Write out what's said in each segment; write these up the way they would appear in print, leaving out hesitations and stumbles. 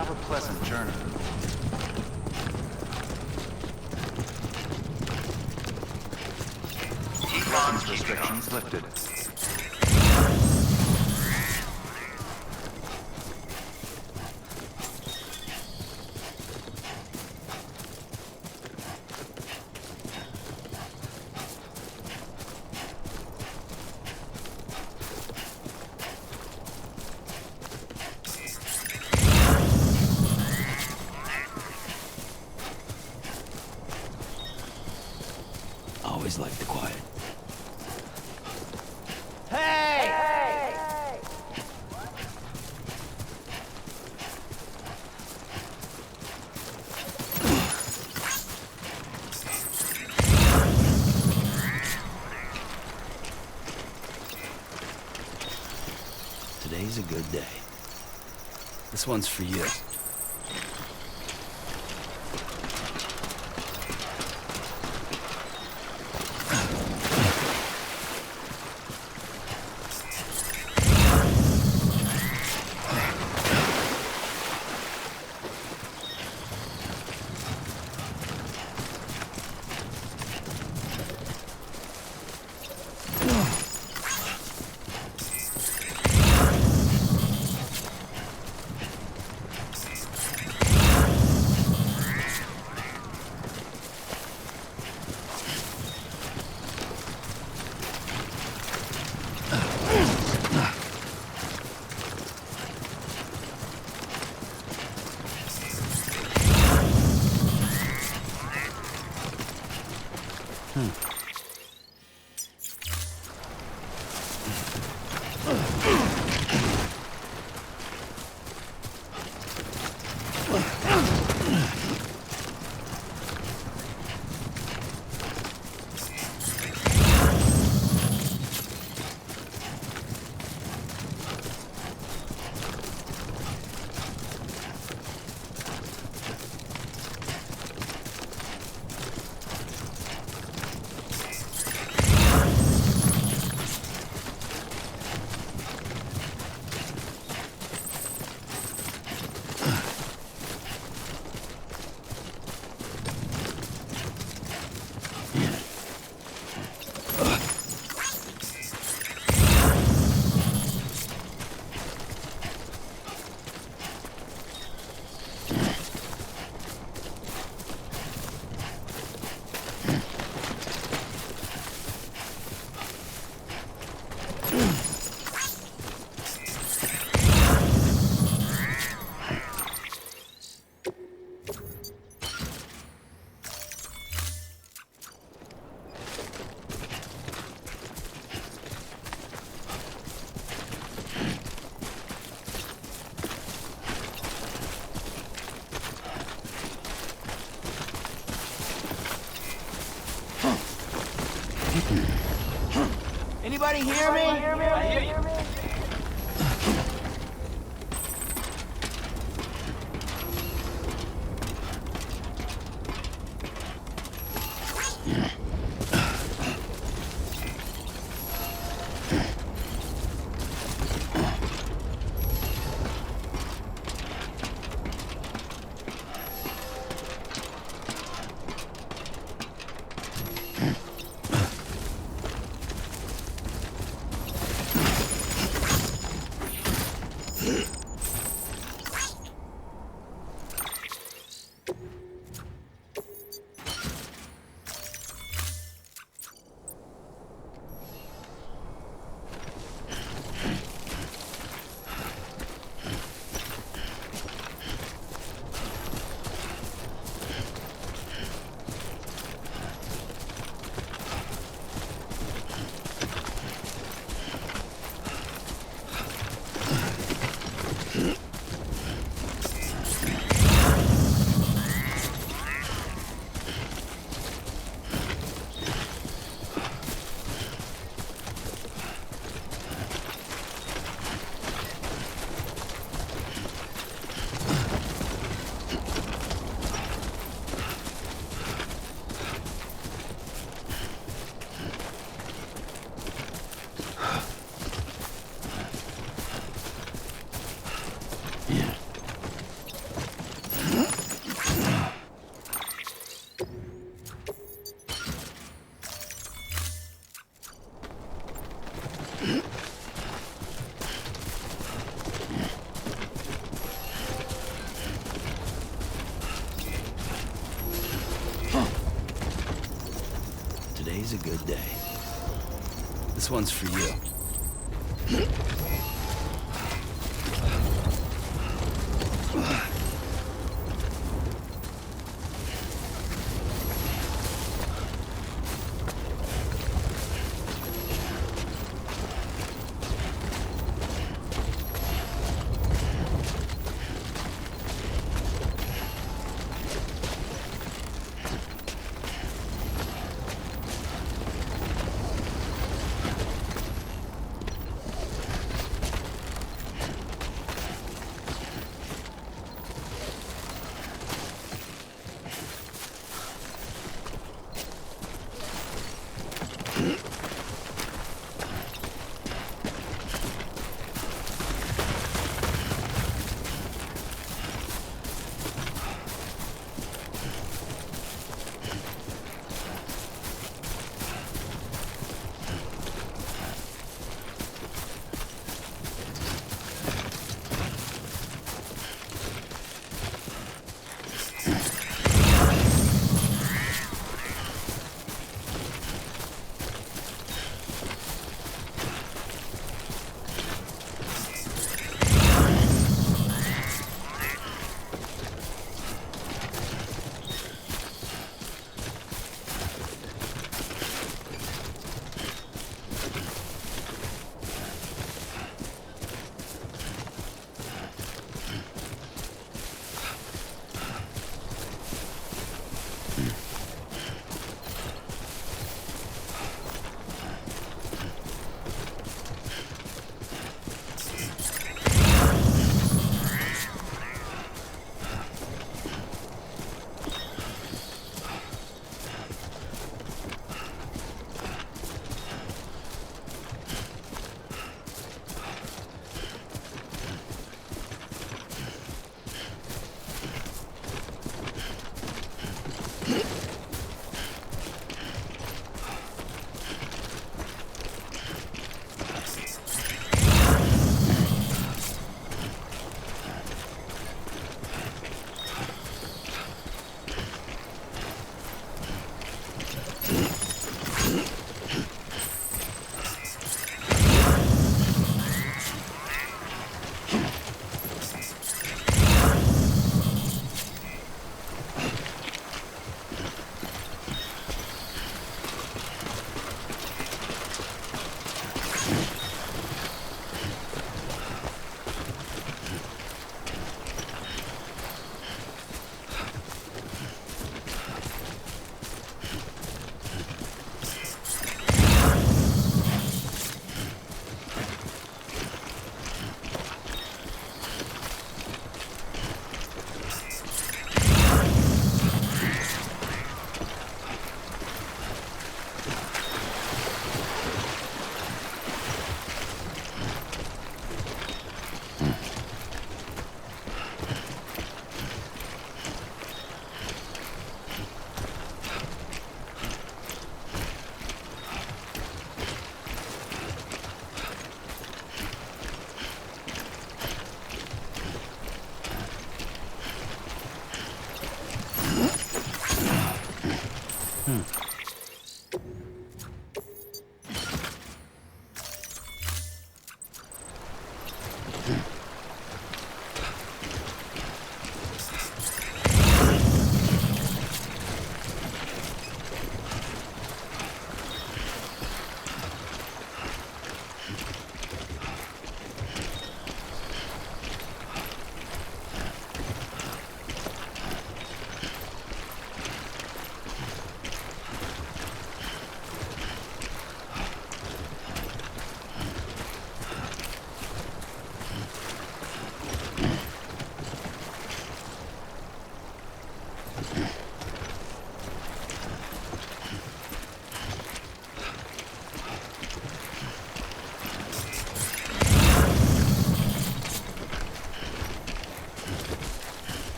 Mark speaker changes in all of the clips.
Speaker 1: Have a pleasant journey. Weapons restrictions lifted.
Speaker 2: Always like the quiet. Today's a good day. This one's for you.
Speaker 3: Anybody hear me? I hear you.
Speaker 2: Today's a good day. This one's for you.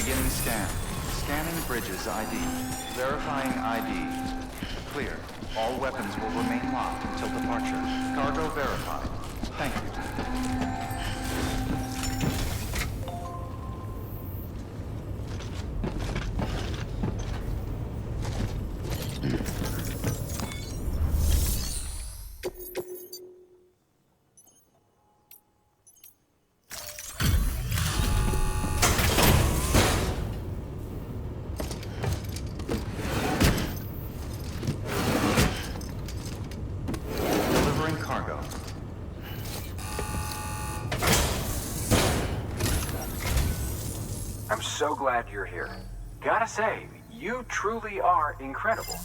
Speaker 1: Beginning scan. Scanning bridges ID. Verifying ID. Clear. All weapons will remain locked until departure. Cargo verified. Thank you. Delivering cargo.
Speaker 4: I'm so glad you're here. Gotta say, you truly are incredible.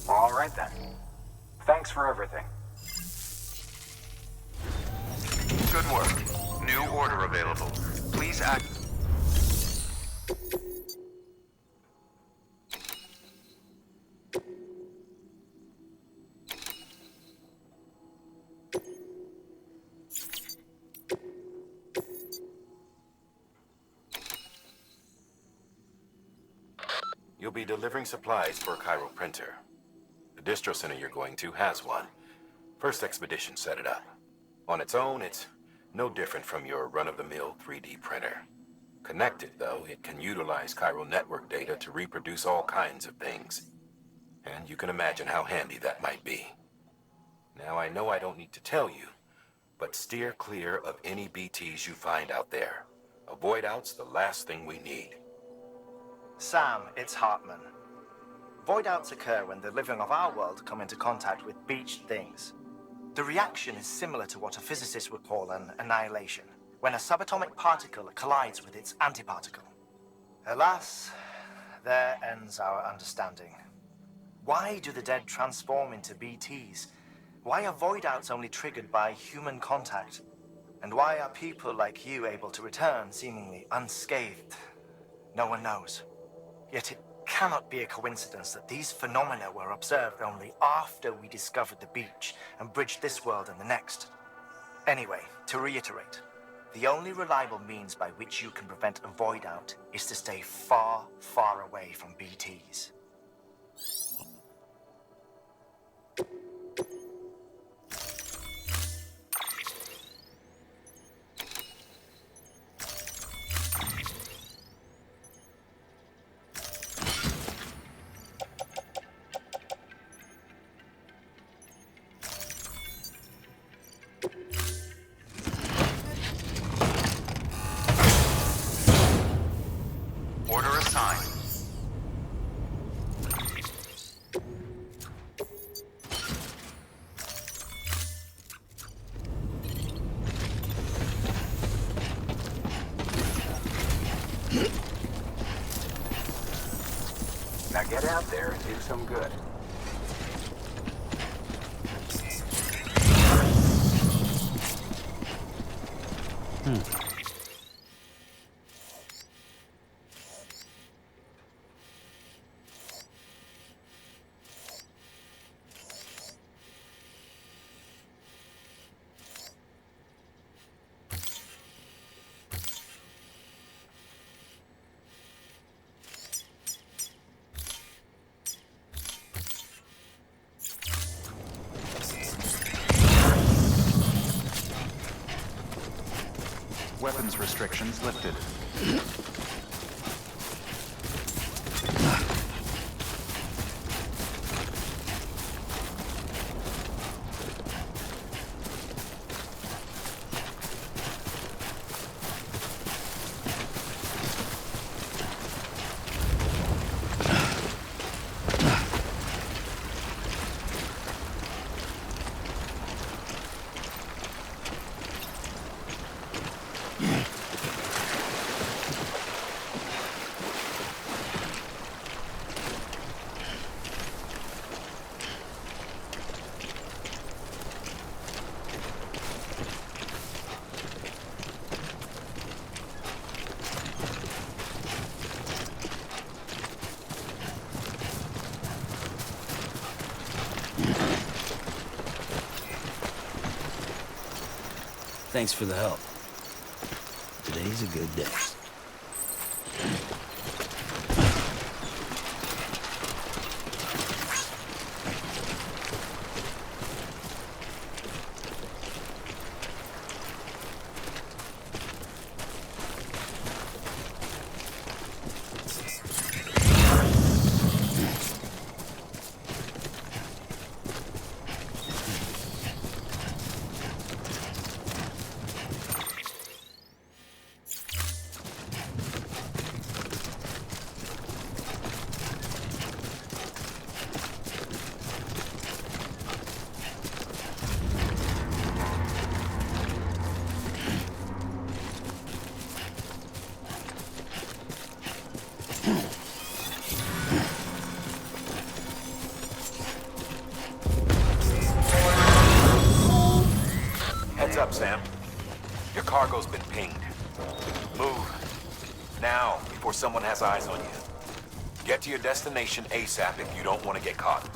Speaker 4: All right then. Thanks for everything.
Speaker 1: Good work. New order available. Please act.
Speaker 5: You'll be delivering supplies for a Chiral printer. The distro center you're going to has one. First expedition set it up. On its own, it's no different from your run-of-the-mill 3D printer. Connected, though, it can utilize chiral network data to reproduce all kinds of things. And you can imagine how handy that might be. Now, I know I don't need to tell you, but steer clear of any BTs you find out there. Avoid out's the last thing we need.
Speaker 6: Sam, it's Hartman. Void outs occur when the living of our world come into contact with beached things. The reaction is similar to what a physicist would call an annihilation. when a subatomic particle collides with its antiparticle. Alas, there ends our understanding. Why do the dead transform into BTs? Why are void outs only triggered by human contact? And why are people like you able to return seemingly unscathed? No one knows. Yet it cannot be a coincidence that these phenomena were observed only after we discovered the beach and bridged this world and the next. Anyway, to reiterate, the only reliable means by which you can prevent a void out is to stay far, far away from BTs.
Speaker 1: Order assigned.
Speaker 4: Now get out there and do some good.
Speaker 1: Weapons restrictions lifted.
Speaker 2: Thanks for the help. Today's a good day.
Speaker 5: Heads up, Sam. Your cargo's been pinged. Move. Now, before someone has eyes on you. Get to your destination ASAP if you don't want to get caught.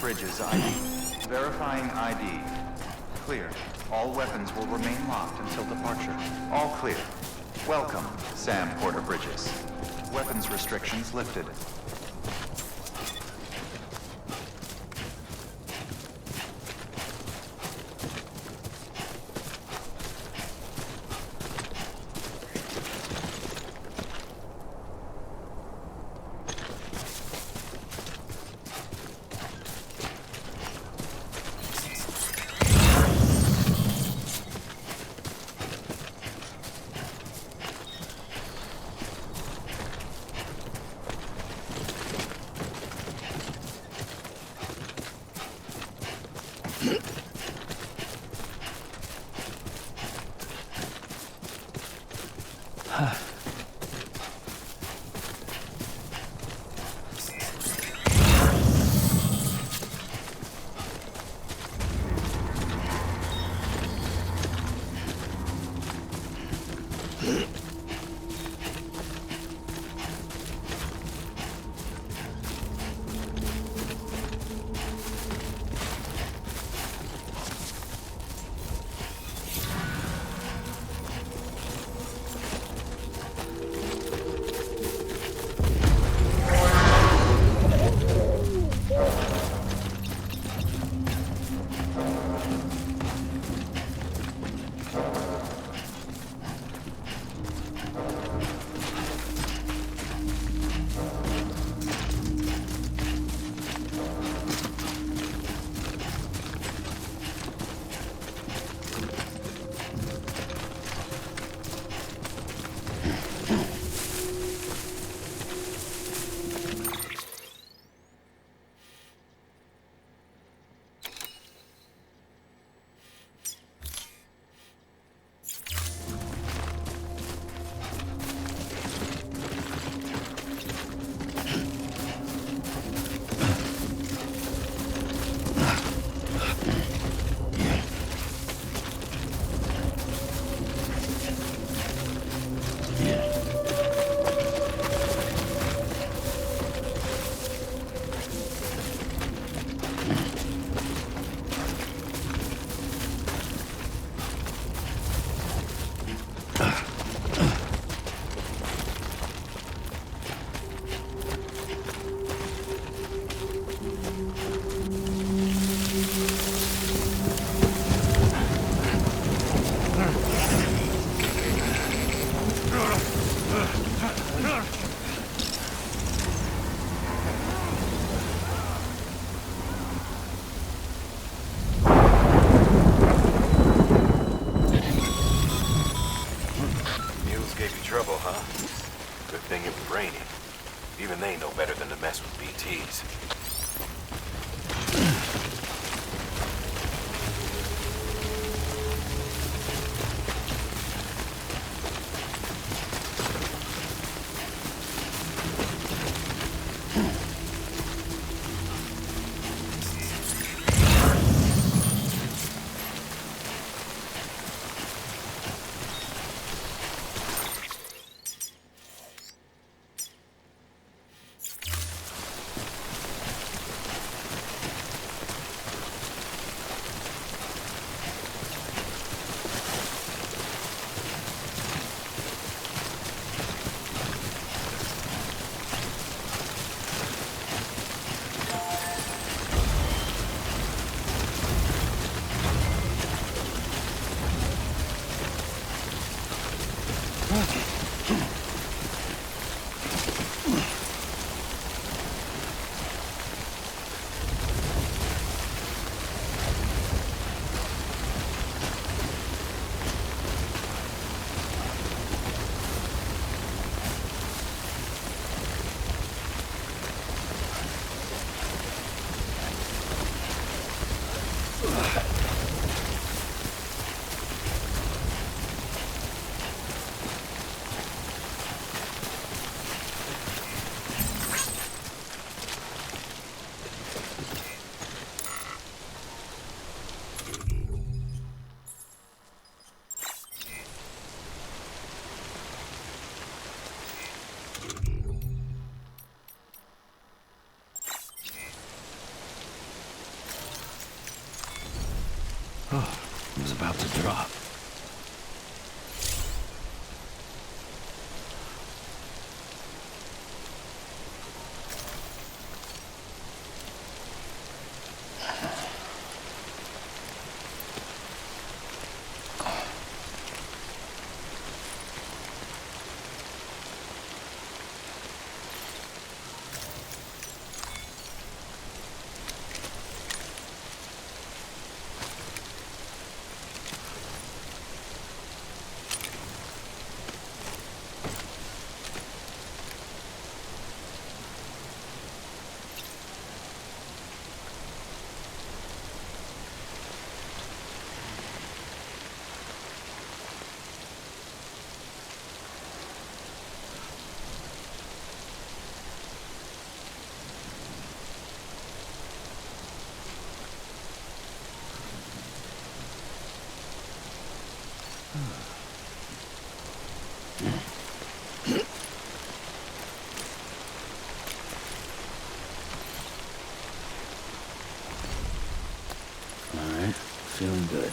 Speaker 1: bridges ID. Verifying ID. Clear. All weapons will remain locked until departure. All clear. Welcome, Sam Porter Bridges. Weapons restrictions lifted.
Speaker 2: Oh, it was about to drop. All right, feeling good.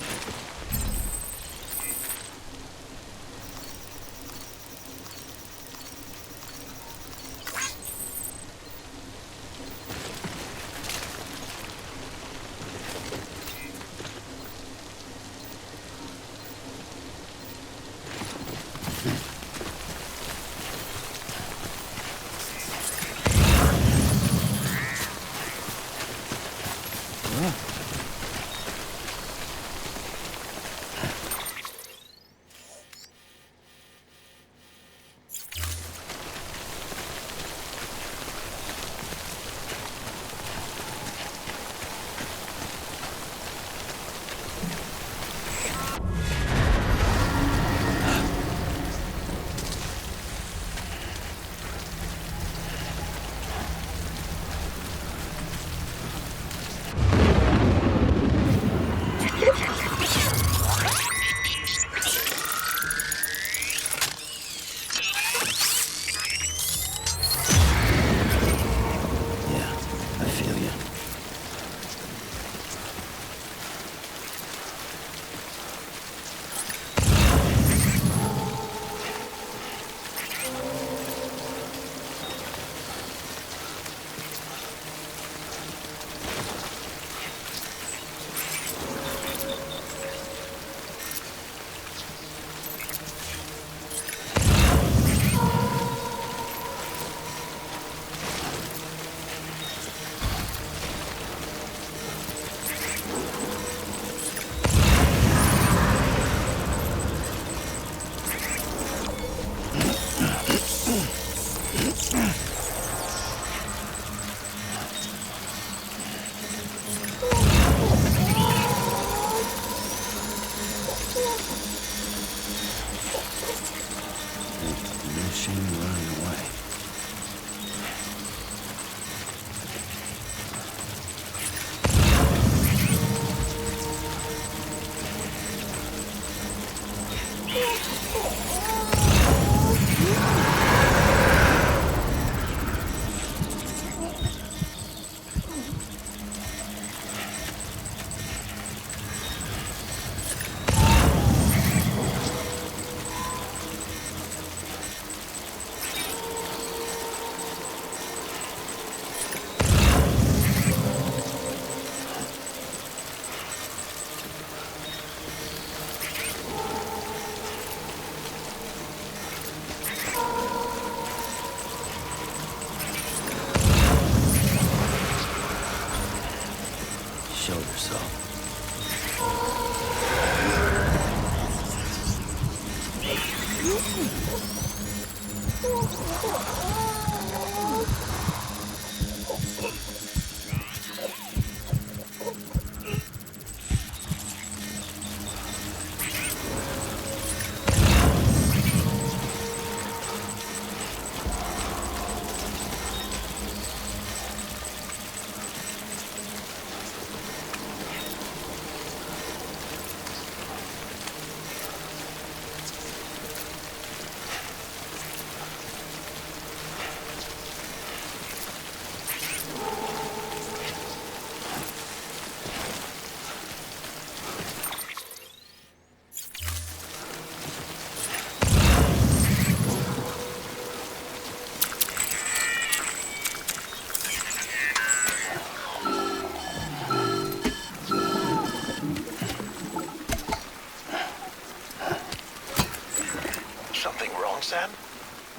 Speaker 7: Sam?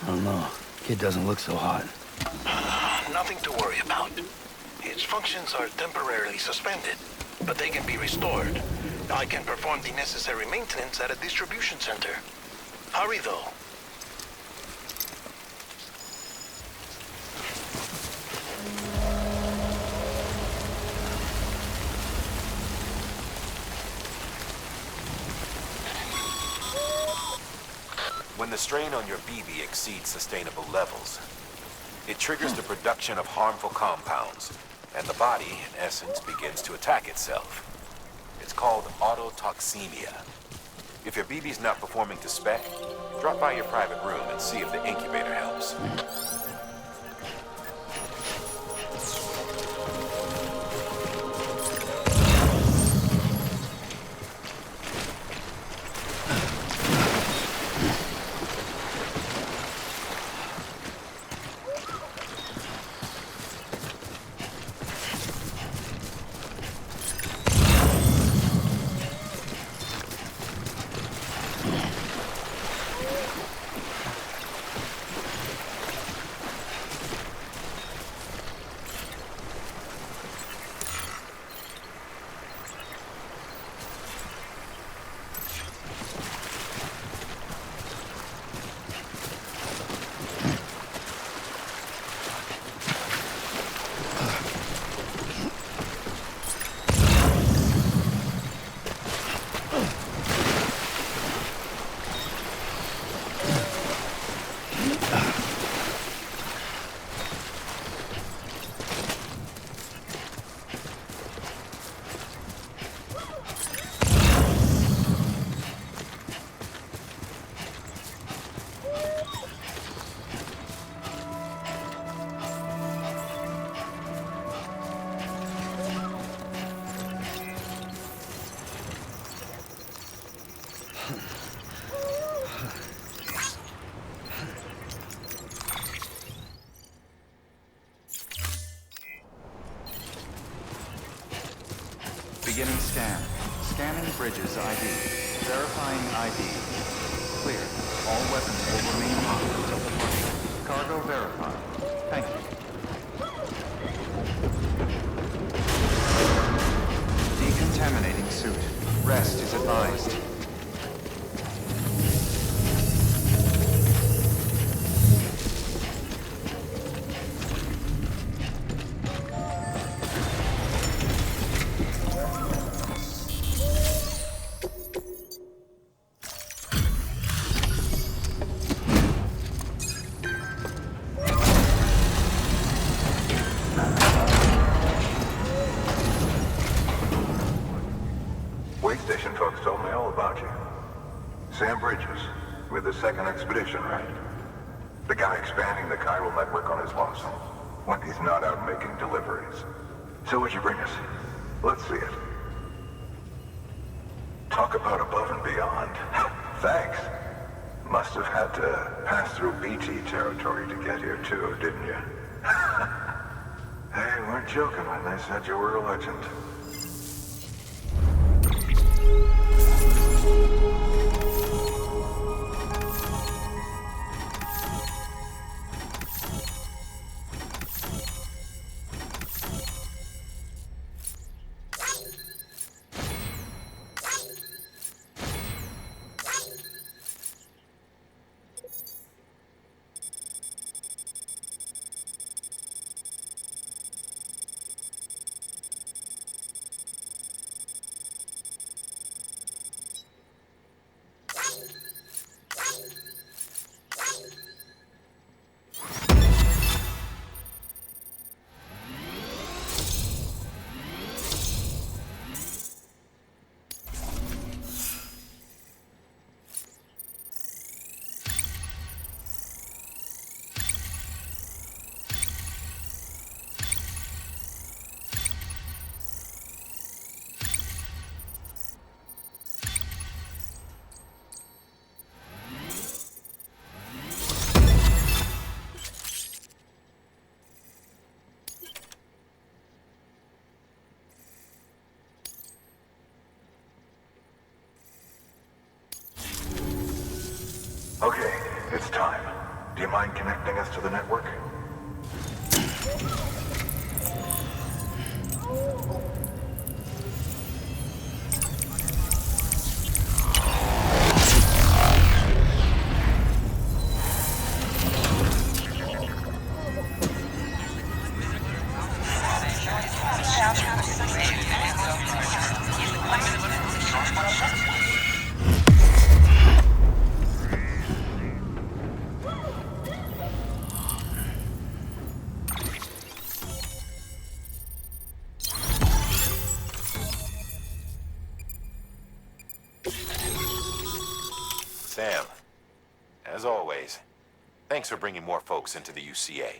Speaker 2: I don't know. Kid doesn't look so hot.
Speaker 7: Nothing to worry about. Its functions are temporarily suspended, but they can be restored. I can perform the necessary maintenance at a distribution center. Hurry, though.
Speaker 5: When the strain on your BB exceeds sustainable levels, it triggers the production of harmful compounds, and the body, in essence, begins to attack itself. It's called autotoxemia. If your BB's not performing to spec, drop by your private room and see if the incubator helps.
Speaker 1: Beginning scan. Scanning bridges ID. Verifying ID. Clear. All weapons will remain locked until departure. Cargo verified. Thank you. Decontaminating suit. Rest is advised.
Speaker 8: Way station folks told me all about you. Sam Bridges, with the second expedition, right? The guy expanding the chiral network on his lonesome, when he's not out making deliveries. So what'd you bring us? Let's see it. Talk about above and beyond. Thanks. Must have had to pass through BT territory to get here too, didn't you? They weren't joking when they said you were a legend. Okay, it's time. Do you mind connecting us to the network?
Speaker 5: Sam, as always, thanks for bringing more folks into the UCA.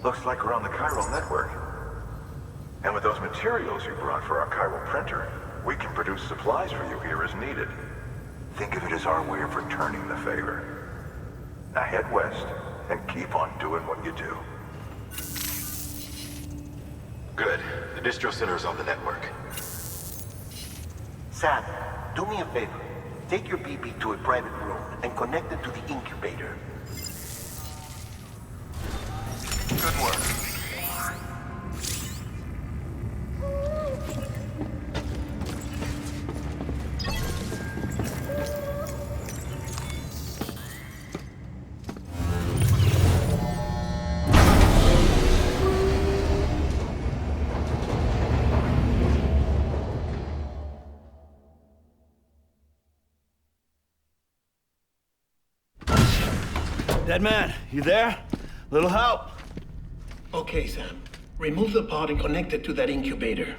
Speaker 8: Looks like we're on the chiral network. And with those materials you brought for our chiral printer, we can produce supplies for you here as needed. Think of it as our way of returning the favor. Now head west and keep on doing what you do.
Speaker 5: Good. The distro center is on the network.
Speaker 9: Sam, do me a favor. Take your BB to a private room and connect it to the incubator.
Speaker 5: Good work.
Speaker 2: Dead man, you there? Little help?
Speaker 10: Okay, Sam. Remove the pod and connect it to that incubator.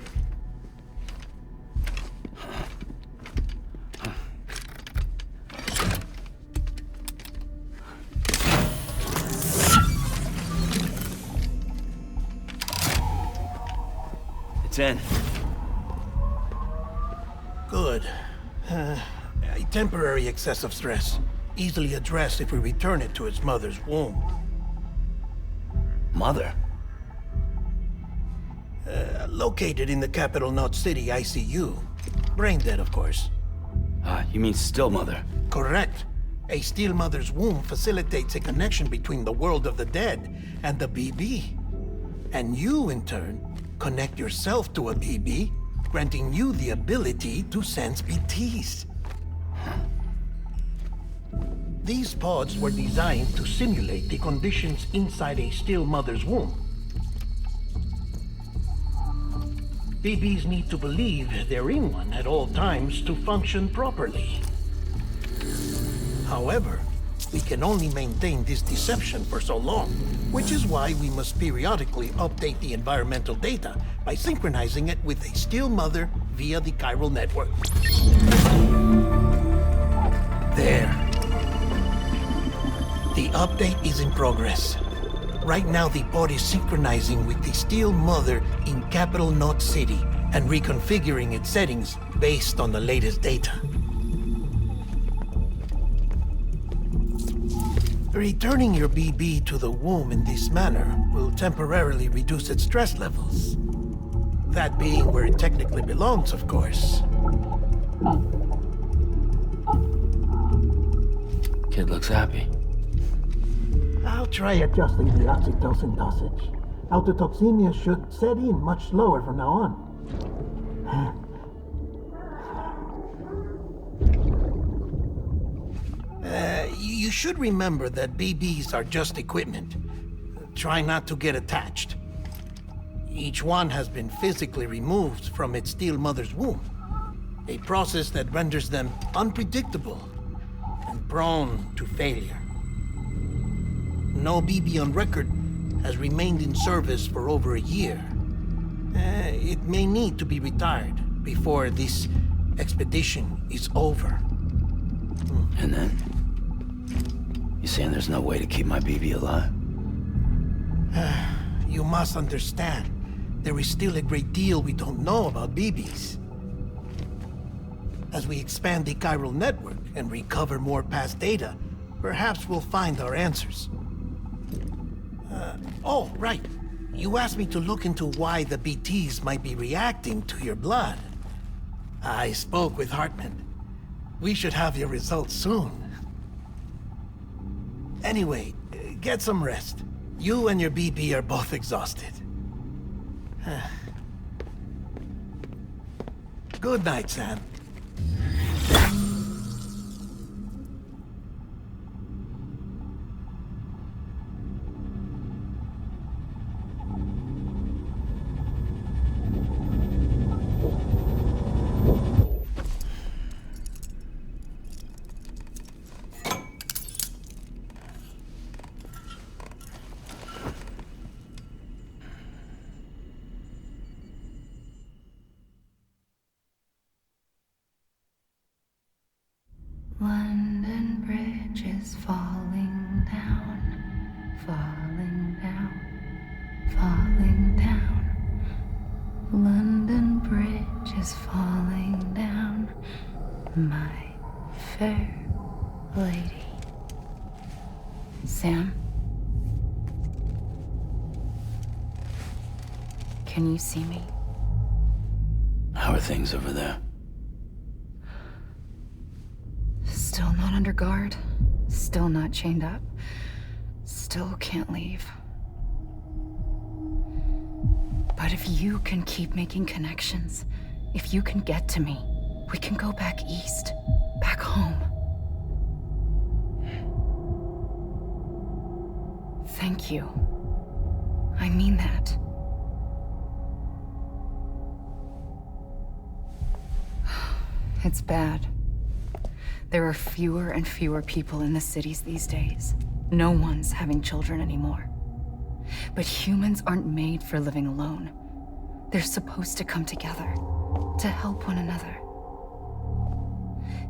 Speaker 2: It's in.
Speaker 10: Good. A temporary excessive stress. Easily addressed if we return it to its mother's womb.
Speaker 2: Mother?
Speaker 10: Located in the capital Knot City ICU. Brain dead, of course.
Speaker 2: You mean still mother?
Speaker 10: Correct. A steel mother's womb facilitates a connection between the world of the dead and the BB. And you, in turn, connect yourself to a BB, granting you the ability to sense BTs. These pods were designed to simulate the conditions inside a still mother's womb. BBs need to believe they're in one at all times to function properly. However, we can only maintain this deception for so long, which is why we must periodically update the environmental data by synchronizing it with a still mother via the chiral network. There. The update is in progress. Right now, the pod is synchronizing with the Steel Mother in Capital Knot City and reconfiguring its settings based on the latest data. Returning your BB to the womb in this manner will temporarily reduce its stress levels. That being where it technically belongs, of course.
Speaker 2: Kid looks happy.
Speaker 10: I'll try adjusting the oxytocin dosage. Autotoxemia should set in much slower from now on. You should remember that BBs are just equipment. Try not to get attached. Each one has been physically removed from its steel mother's womb. A process that renders them unpredictable and prone to failure. No BB on record has remained in service for over a year. It may need to be retired before this expedition is over.
Speaker 2: And then? You saying there's no way to keep my BB alive?
Speaker 10: You must understand, there is still a great deal we don't know about BBs. As we expand the chiral network and recover more past data, perhaps we'll find our answers. Oh, right. You asked me to look into why the BTs might be reacting to your blood. I spoke with Hartman. We should have your results soon. Anyway, get some rest. You and your BB are both exhausted. Good night, Sam.
Speaker 11: London Bridge is falling down, falling down, falling down. London Bridge is falling down, my fair lady. Sam? Can you see me?
Speaker 2: How are things over there?
Speaker 11: Still not under guard. Still not chained up. Still can't leave. But if you can keep making connections, if you can get to me, we can go back east. Back home. Thank you. I mean that. It's bad. There are fewer and fewer people in the cities these days. No one's having children anymore. But humans aren't made for living alone. They're supposed to come together, to help one another.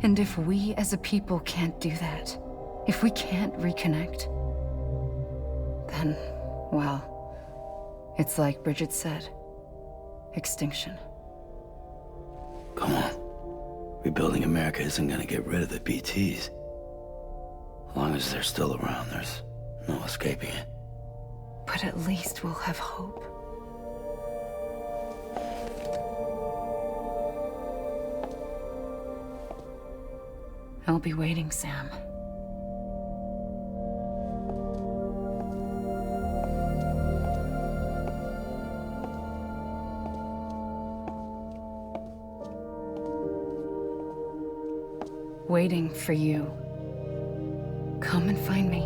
Speaker 11: And if we as a people can't do that, if we can't reconnect, then, well, it's like Bridget said, extinction.
Speaker 2: Come on. Rebuilding America isn't gonna get rid of the BTs. As long as they're still around, there's no escaping it.
Speaker 11: But at least we'll have hope. I'll be waiting, Sam. Waiting for you. Come and find me.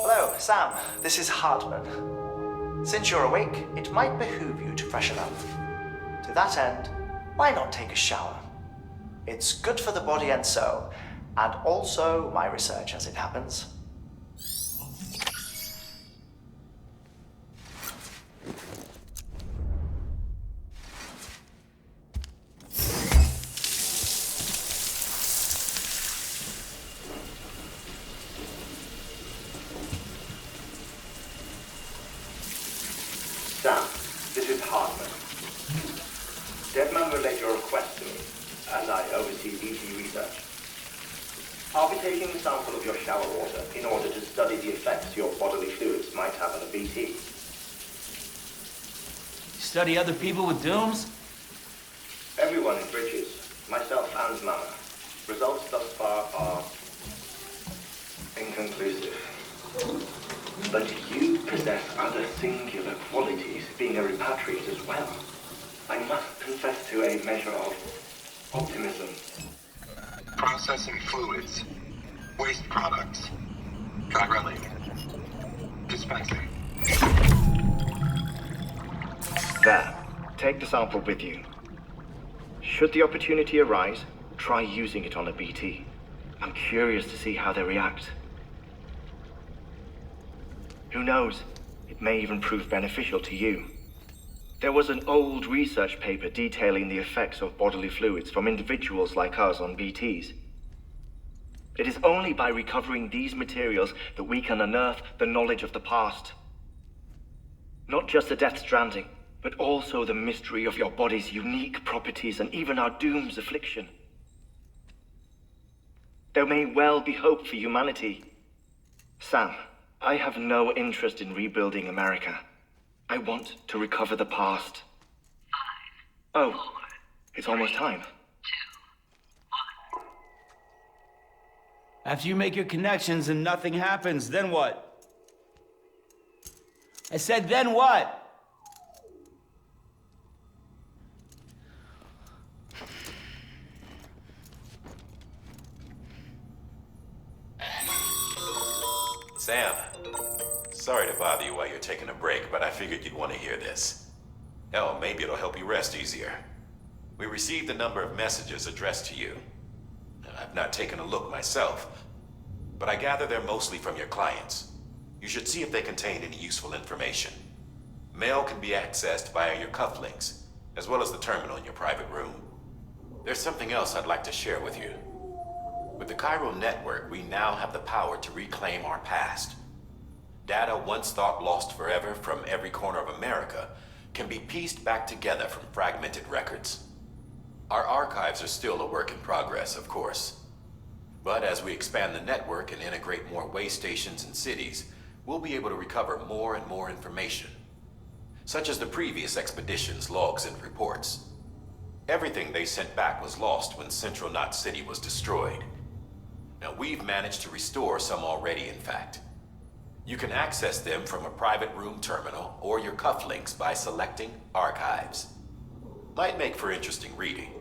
Speaker 6: Hello, Sam. This is Hartman. Since you're awake, it might behoove you to freshen up. To that end, why not take a shower? It's good for the body and soul, and also my research as it happens.
Speaker 12: Sam, this is Hartman. Deadman relayed your request to me, as I oversee BT research. I'll be taking a sample of your shower water in order to study the effects your bodily fluids might have on a BT.
Speaker 13: You study other people with dooms?
Speaker 12: Everyone in Bridges, myself and Mama. Results thus far are inconclusive. But you possess other singular qualities, being a repatriate as well. I must confess to a measure of optimism.
Speaker 8: Processing fluids. Waste products. Chirelling. Dispensing.
Speaker 12: There. Take the sample with you. Should the opportunity arise, try using it on a BT. I'm curious to see how they react. Who knows? It It may even prove beneficial to you. There was an old research paper detailing the effects of bodily fluids from individuals like us on BTs. It is only by recovering these materials that we can unearth the knowledge of the past. Not just the Death Stranding, but also the mystery of your body's unique properties and even our doom's affliction. There may well be hope for humanity. Sam, I have no interest in rebuilding America. I want to recover the past. 5, 4, oh, it's almost time. 2,
Speaker 13: 1. After you make your connections and nothing happens, then what? I said, then what?
Speaker 5: Sam, sorry to bother you while you're taking a break, but I figured you'd want to hear this. Hell, maybe it'll help you rest easier. We received a number of messages addressed to you. I've not taken a look myself, but I gather they're mostly from your clients. You should see if they contain any useful information. Mail can be accessed via your cufflinks, as well as the terminal in your private room. There's something else I'd like to share with you. With the Chiral Network, we now have the power to reclaim our past. Data once thought lost forever from every corner of America can be pieced back together from fragmented records. Our archives are still a work in progress, of course. But as we expand the network and integrate more way stations and cities, we'll be able to recover more and more information, such as the previous expedition's logs and reports. Everything they sent back was lost when Central Knot City was destroyed. Now, we've managed to restore some already, in fact. You can access them from a private room terminal or your cufflinks by selecting Archives. Might make for interesting reading.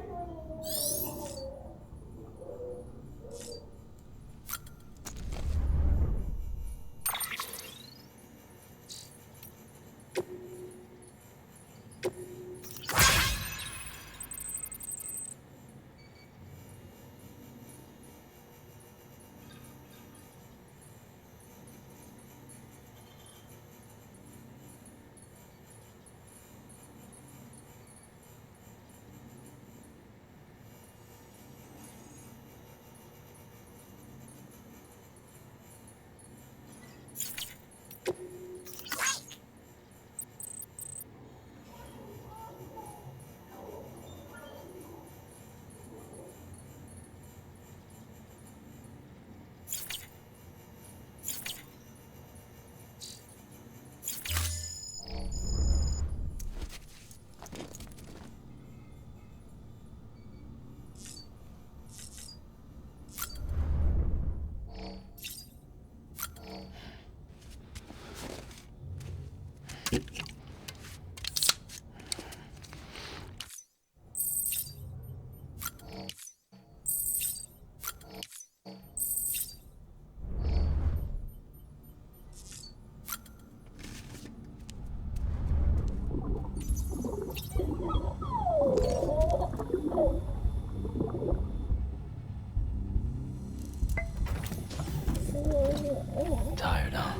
Speaker 2: Tired, huh?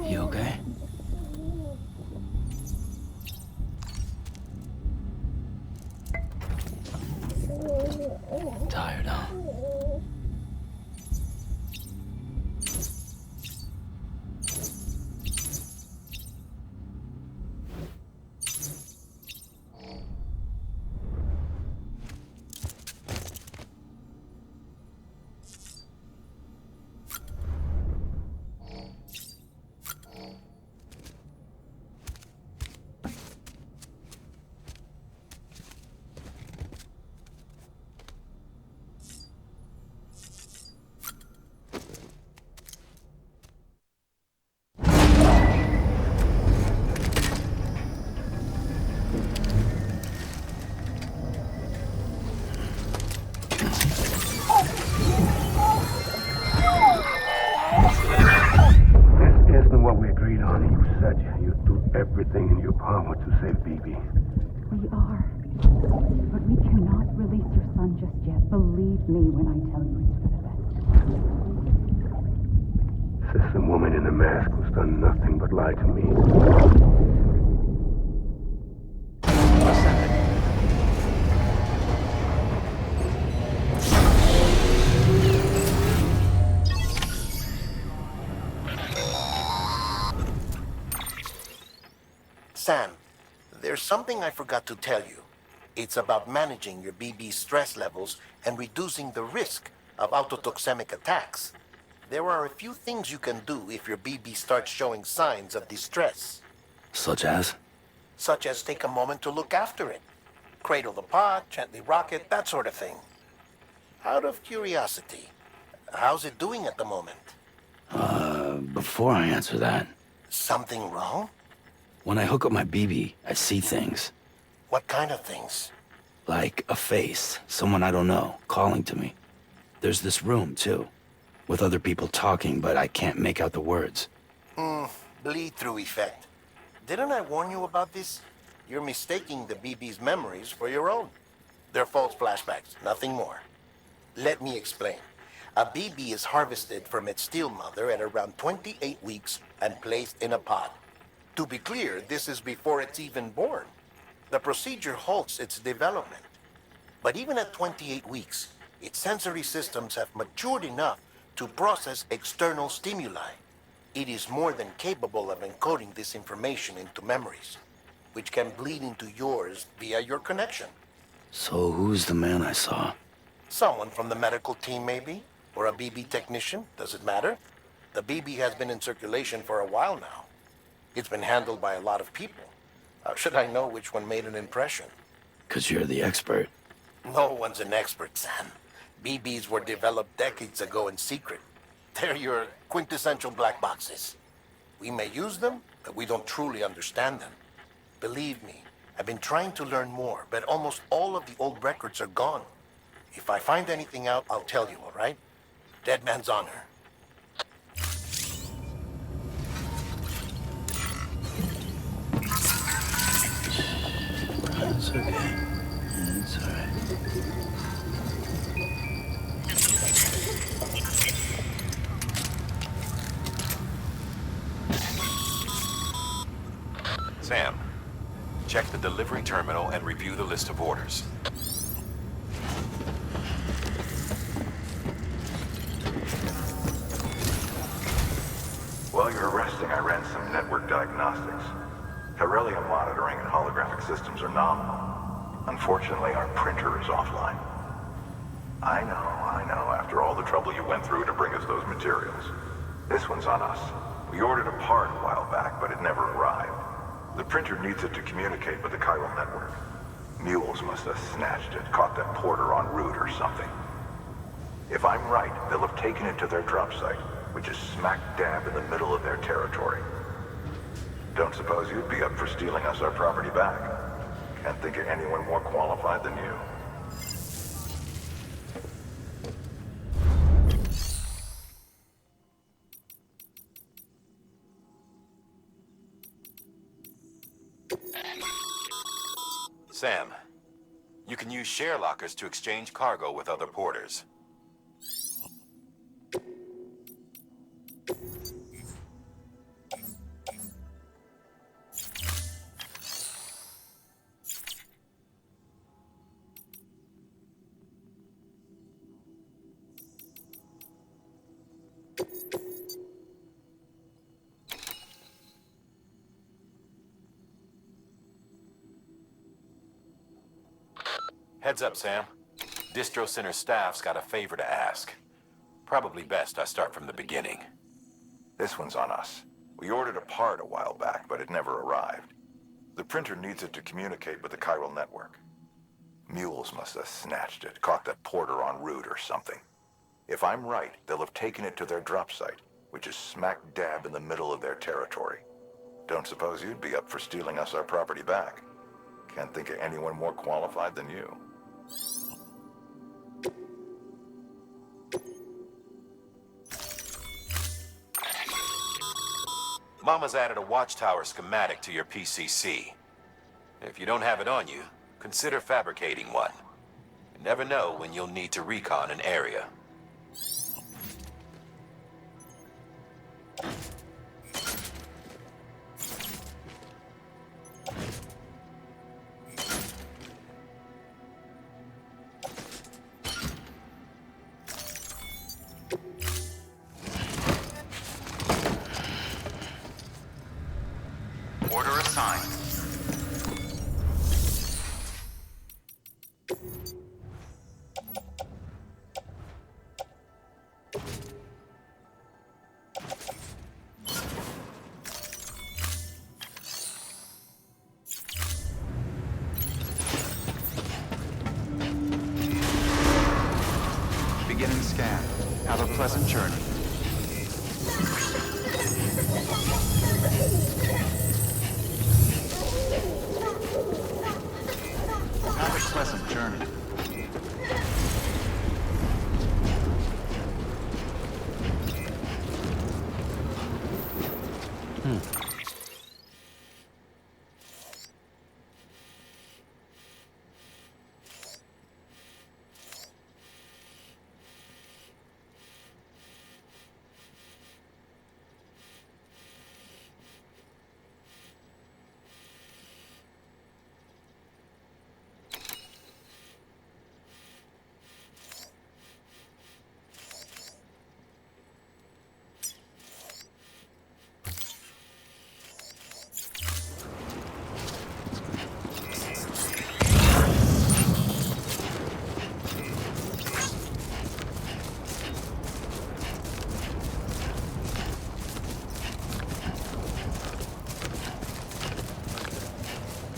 Speaker 2: You okay? Tired, huh?
Speaker 8: Everything in your power to save BB.
Speaker 14: We are. But we cannot release your son just yet. Believe in the mask who's done nothing but lie to me.
Speaker 9: Sam, there's something I forgot to tell you. It's about managing your BB stress levels and reducing the risk of autotoxemic attacks. There are a few things you can do if your BB starts showing signs of distress.
Speaker 2: Such as?
Speaker 9: Such as take a moment to look after it. Cradle the pot, gently rock it, that sort of thing. Out of curiosity, how's it doing at the moment?
Speaker 2: Before I answer that...
Speaker 9: Something wrong?
Speaker 2: When I hook up my BB, I see things.
Speaker 9: What kind of things?
Speaker 2: Like a face, someone I don't know, calling to me. There's this room, too, with other people talking, but I can't make out the words.
Speaker 9: Bleed-through effect. Didn't I warn you about this? You're mistaking the BB's memories for your own. They're false flashbacks, nothing more. Let me explain. A BB is harvested from its steel mother at around 28 weeks and placed in a pod. To be clear, this is before it's even born. The procedure halts its development. But even at 28 weeks, its sensory systems have matured enough to process external stimuli. It is more than capable of encoding this information into memories, which can bleed into yours via your connection.
Speaker 2: So who's the man I saw?
Speaker 9: Someone from the medical team, maybe? Or a BB technician, does it matter? The BB has been in circulation for a while now. It's been handled by a lot of people. How should I know which one made an impression?
Speaker 2: 'Cause you're the expert.
Speaker 9: No one's an expert, Sam. BBs were developed decades ago in secret. They're your quintessential black boxes. We may use them, but we don't truly understand them. Believe me, I've been trying to learn more, but almost all of the old records are gone. If I find anything out, I'll tell you, all right? Dead man's honor.
Speaker 2: It's okay. It's all right.
Speaker 5: Sam, check the delivery terminal and review the list of orders.
Speaker 8: While you're resting, I ran some network diagnostics. Beryllium monitoring and holographic systems are nominal. Unfortunately, our printer is offline. I know, after all the trouble you went through to bring us those materials. This one's on us. We ordered a part a while back, but it never arrived. The printer needs it to communicate with the chiral network. Mules must have snatched it, caught that porter en route or something. If I'm right, they'll have taken it to their drop site, which is smack dab in the middle of their territory. Don't suppose you'd be up for stealing us our property back? Can't think of anyone more qualified than you.
Speaker 5: Sam, you can use share lockers to exchange cargo with other porters. Heads up, Sam. Distro Center staff's got a favor to ask. Probably best I start from the beginning.
Speaker 8: This one's on us. We ordered a part a while back, but it never arrived. The printer needs it to communicate with the chiral network. Mules must have snatched it, caught that porter en route or something. If I'm right, they'll have taken it to their drop site, which is smack dab in the middle of their territory. Don't suppose you'd be up for stealing us our property back? Can't think of anyone more qualified than you.
Speaker 5: Mama's added a watchtower schematic to your PCC. If you don't have it on you, consider fabricating one. You never know when you'll need to recon an area.
Speaker 1: Beginning scan. Have a pleasant journey. Have a pleasant journey.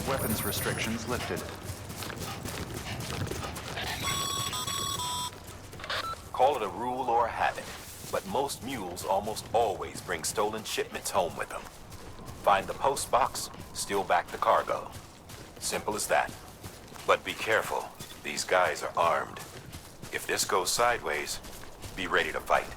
Speaker 1: Weapons restrictions lifted.
Speaker 5: Call it a rule or a habit, but most mules almost always bring stolen shipments home with them. Find the post box, steal back the cargo. Simple as that. But be careful, these guys are armed. If this goes sideways, be ready to fight.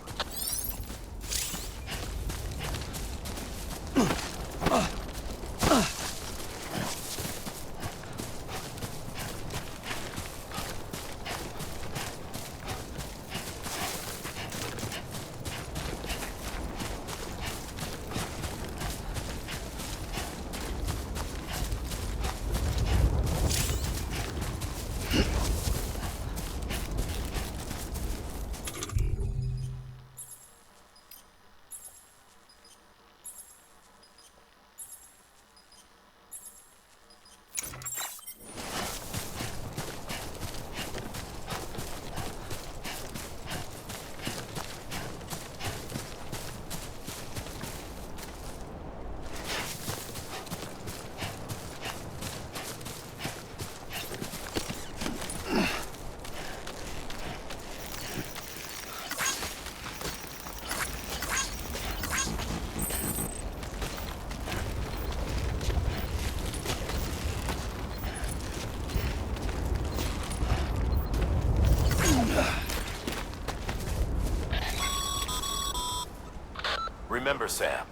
Speaker 5: Remember, Sam,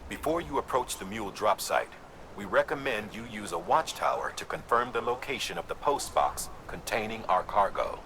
Speaker 5: before you approach the mule drop site, we recommend you use a watchtower to confirm the location of the post box containing our cargo.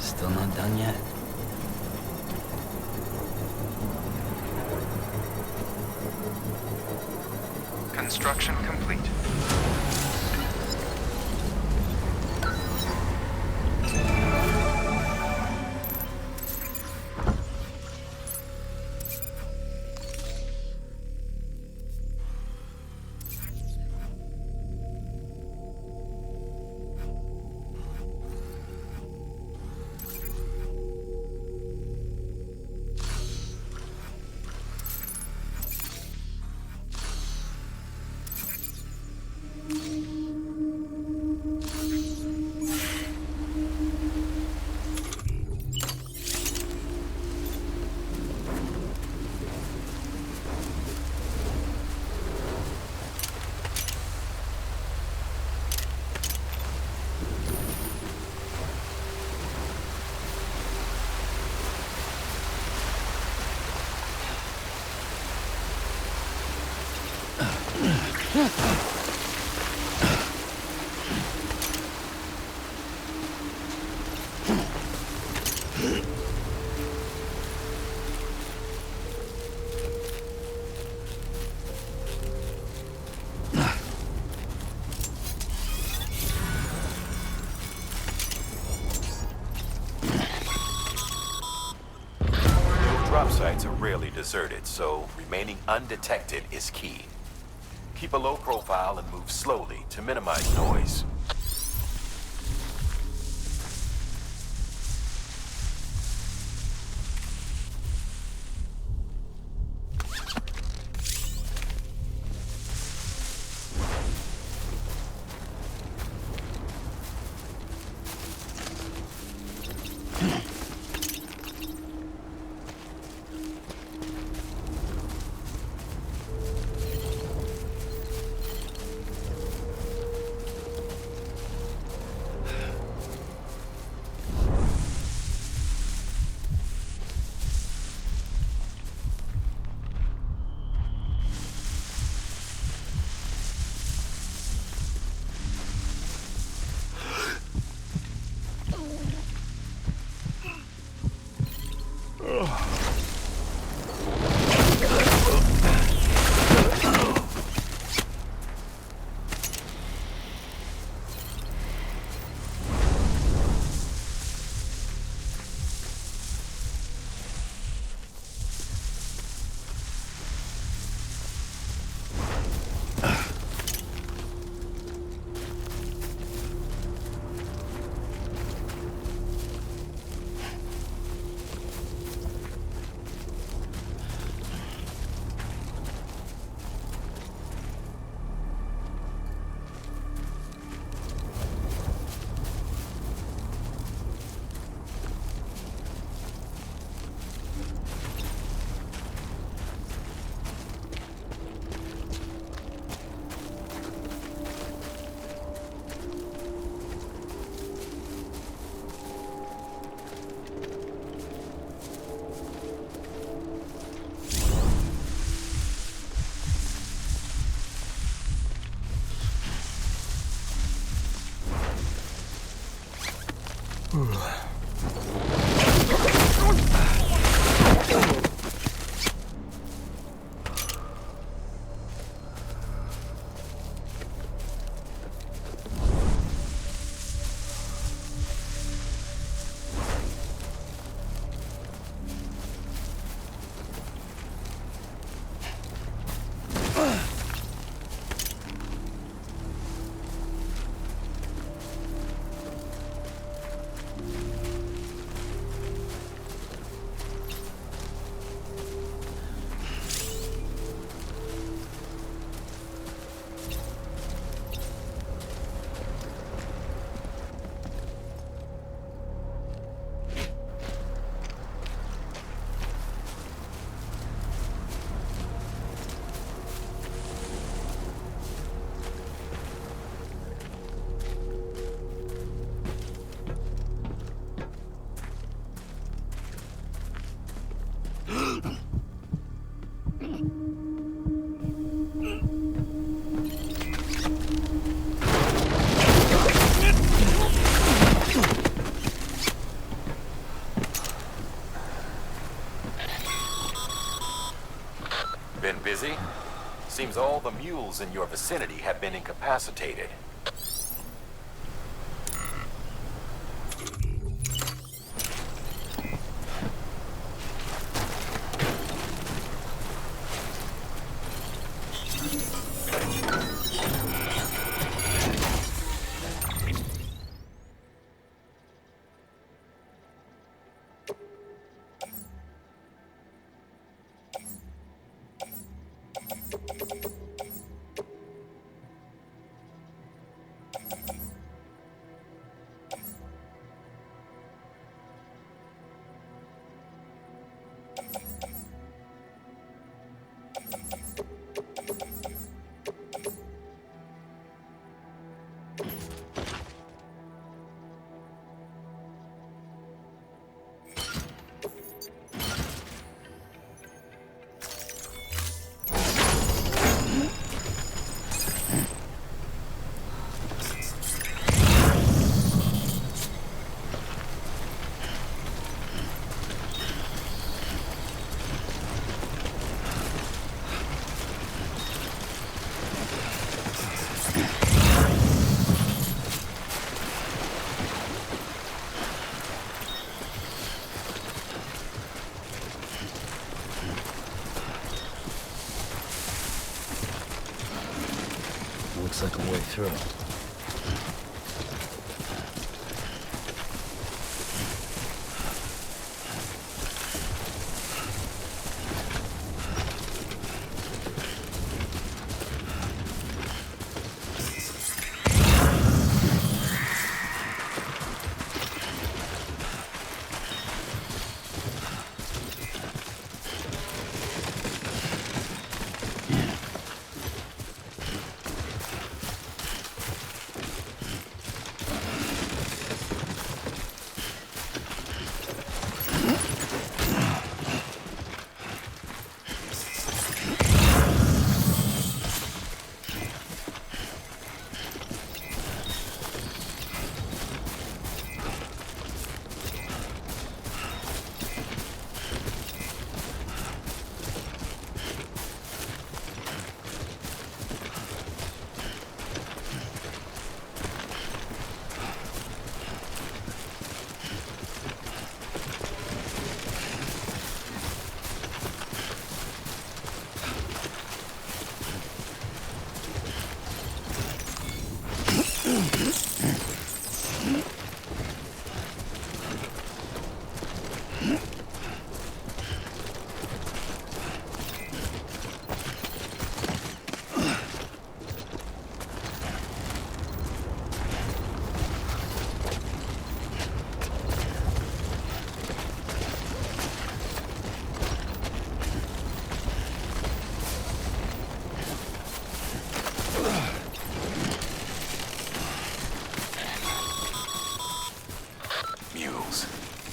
Speaker 2: Still not done yet.
Speaker 1: Construction complete.
Speaker 5: drop sites are rarely deserted, so remaining undetected is key. Keep a low profile and move slowly to minimize noise. Been busy? Seems all the mules in your vicinity have been incapacitated.
Speaker 2: through.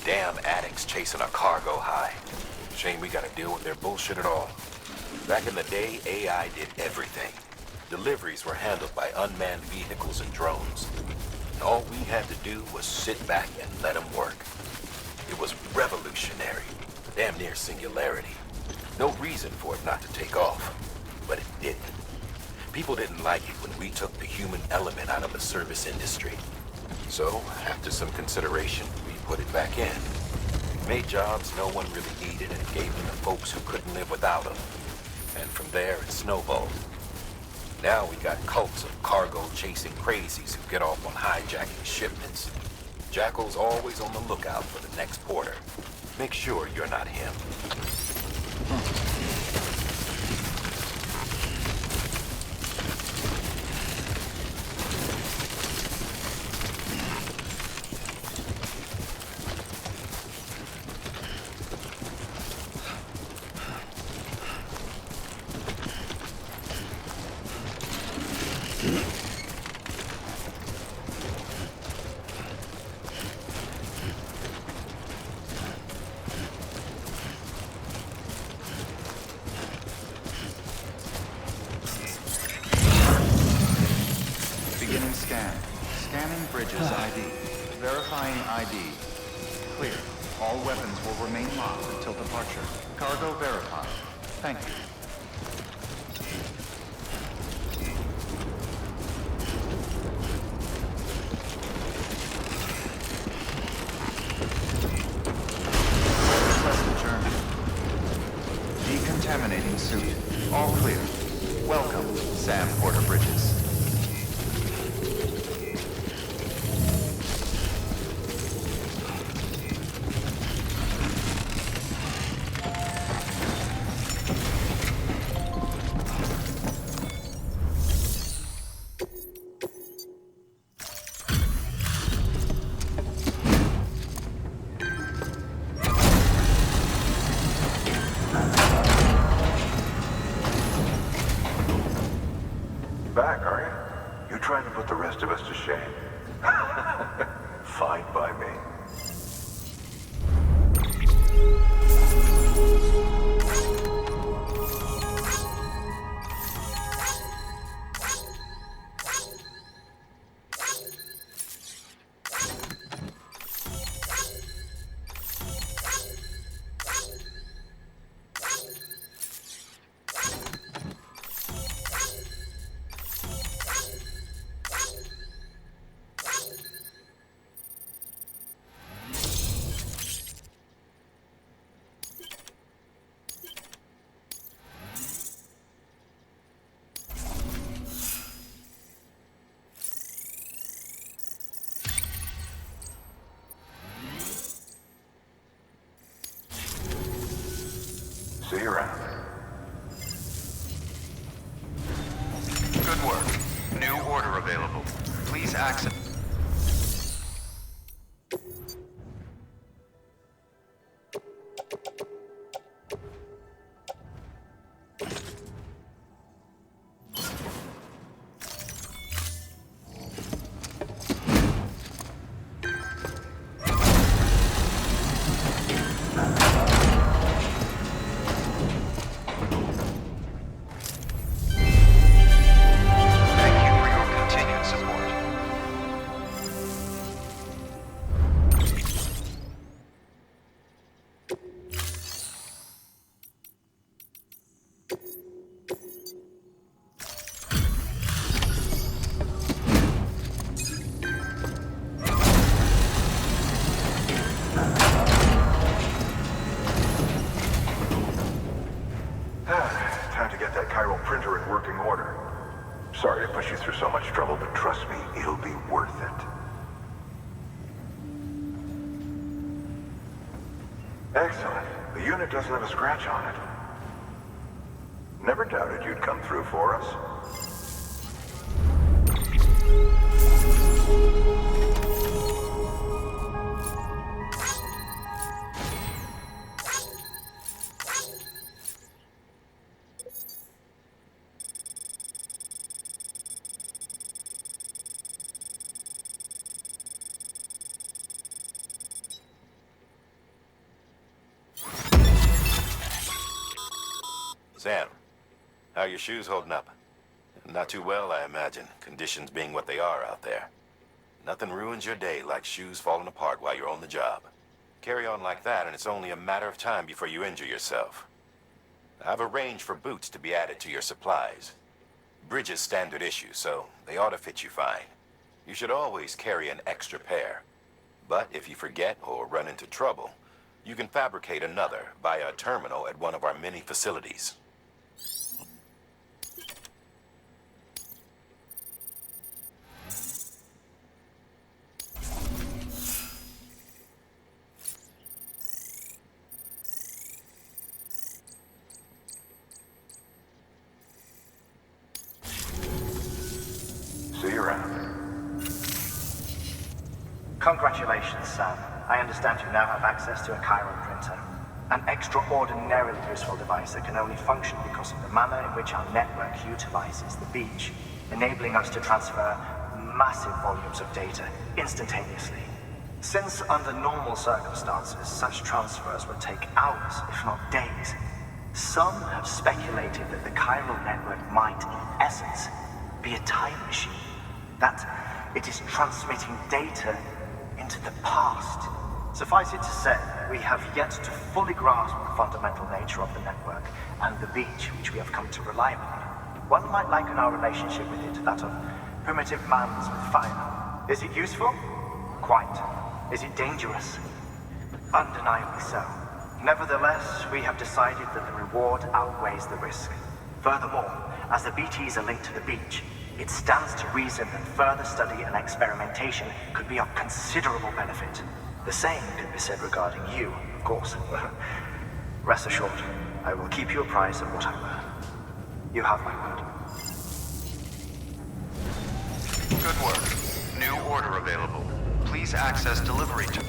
Speaker 5: Damn addicts chasing a cargo high. Shame we gotta deal with their bullshit at all. Back in the day, AI did everything. Deliveries were handled by unmanned vehicles and drones. And all we had to do was sit back and let them work. It was revolutionary. Damn near singularity. No reason for it not to take off. But it didn't. People didn't like it when we took the human element out of the service industry. So, after some consideration, we put it back in. Made jobs no one really needed and gave them to folks who couldn't live without them. And from there, it snowballed. Now we got cults of cargo-chasing crazies who get off on hijacking shipments. Jackal's always on the lookout for the next porter. Make sure you're not him.
Speaker 1: Beginning scan. Scanning bridges ID. Verifying ID. Clear. All weapons will remain locked until departure. Cargo verified. Thank you. Pleasant journey. Decontaminating suit. All clear. Welcome, Sam Porter Bridges.
Speaker 8: Back, are you? You're trying to put the rest of us to shame. Fine by me.
Speaker 1: Please access.
Speaker 8: Time to get that chiral printer in working order. Sorry to push you through so much trouble, but trust me, it'll be worth it. Excellent. The unit doesn't have a scratch on it. Never doubted you'd come through for us.
Speaker 5: Sam, how are your shoes holding up? Not too well, I imagine, conditions being what they are out there. Nothing ruins your day like shoes falling apart while you're on the job. Carry on like that, and it's only a matter of time before you injure yourself. I've arranged for boots to be added to your supplies. Bridges standard issue, so they ought to fit you fine. You should always carry an extra pair. But if you forget or run into trouble, you can fabricate another via a terminal at one of our many facilities.
Speaker 8: See you around.
Speaker 6: Congratulations, Sam. I understand you now have access to a chiral printer. An extraordinarily useful device that can only function because of the manner in which our network utilizes the beach, enabling us to transfer massive volumes of data instantaneously. Since under normal circumstances, such transfers would take hours, if not days, some have speculated that the chiral network might, in essence, be a time machine. That it is transmitting data into the past. Suffice it to say, we have yet to fully grasp the fundamental nature of the network and the beach which we have come to rely upon. One might liken our relationship with it to that of primitive mans with fire. Is it useful? Quite. Is it dangerous? Undeniably so. Nevertheless, we have decided that the reward outweighs the risk. Furthermore, as the BTs are linked to the beach, it stands to reason that further study and experimentation could be of considerable benefit. The same could be said regarding you, of course. Rest assured, I will keep you apprised of what I learn. You have my word.
Speaker 1: Good work. New order available. Please access delivery to...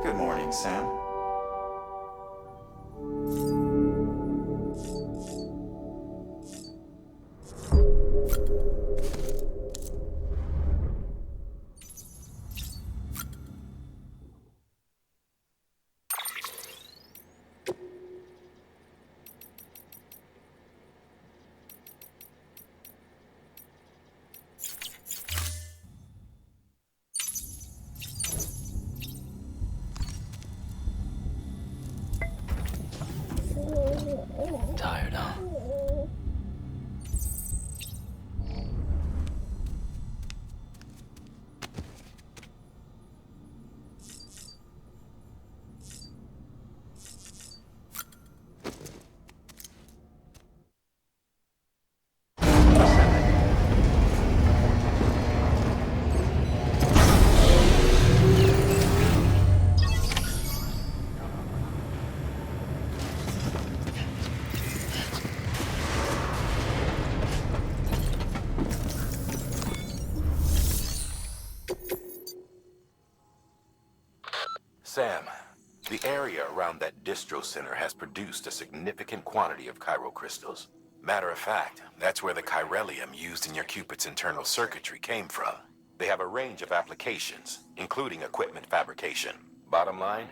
Speaker 1: Good morning, Sam.
Speaker 5: Sam, the area around that distro center has produced a significant quantity of chiral crystals. Matter of fact, that's where the chiralium used in your Cupid's internal circuitry came from. They have a range of applications, including equipment fabrication. Bottom line,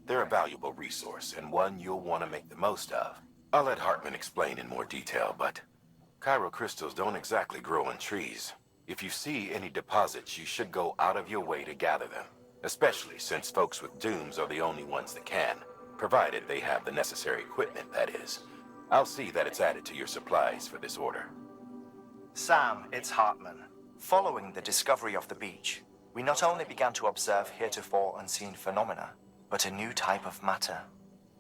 Speaker 5: they're a valuable resource and one you'll want to make the most of. I'll let Hartman explain in more detail, but chiral crystals don't exactly grow on trees. If you see any deposits, you should go out of your way to gather them, especially since folks with dooms are the only ones that can, provided they have the necessary equipment, that is. I'll see that it's added to your supplies for this order.
Speaker 6: Sam, it's Hartman. Following the discovery of the beach, we not only began to observe heretofore unseen phenomena, but a new type of matter,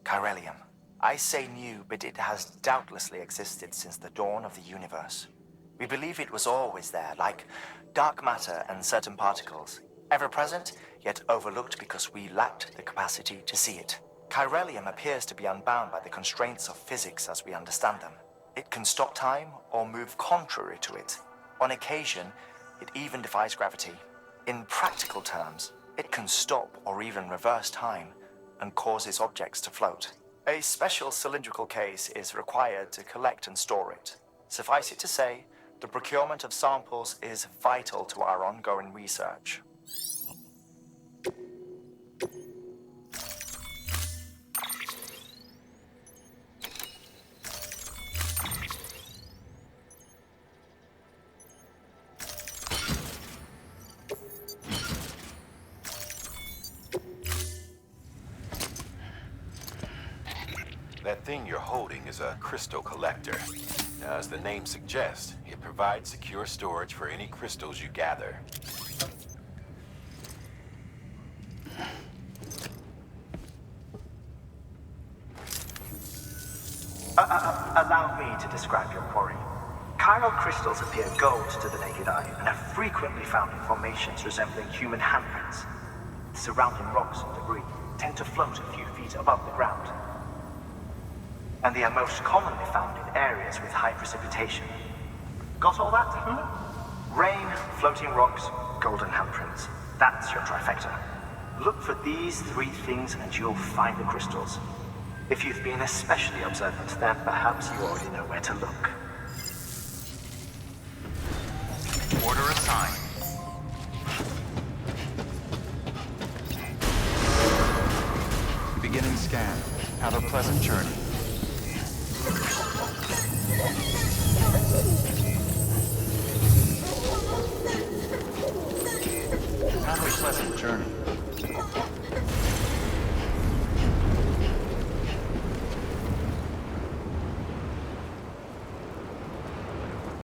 Speaker 6: chiralium. I say new, but it has doubtlessly existed since the dawn of the universe. We believe it was always there, like dark matter and certain particles, ever present, yet overlooked because we lacked the capacity to see it. Chiralium appears to be unbound by the constraints of physics as we understand them. It can stop time or move contrary to it. On occasion, it even defies gravity. In practical terms, it can stop or even reverse time and causes objects to float. A special cylindrical case is required to collect and store it. Suffice it to say, the procurement of samples is vital to our ongoing research.
Speaker 5: That thing you're holding is a crystal collector. Now, as the name suggests, it provides secure storage for any crystals you gather.
Speaker 6: Allow me to describe your quarry. Chiral crystals appear gold to the naked eye and are frequently found in formations resembling human handprints. Surrounding rocks and debris tend to float a few feet above the ground. And they are most commonly found in areas with high precipitation. Got all that? Rain, floating rocks, golden handprints. That's your trifecta. Look for these three things and you'll find the crystals. If you've been especially observant, then perhaps you already know where to look.
Speaker 1: Order assigned. Beginning scan. Have a pleasant journey. Have a pleasant journey.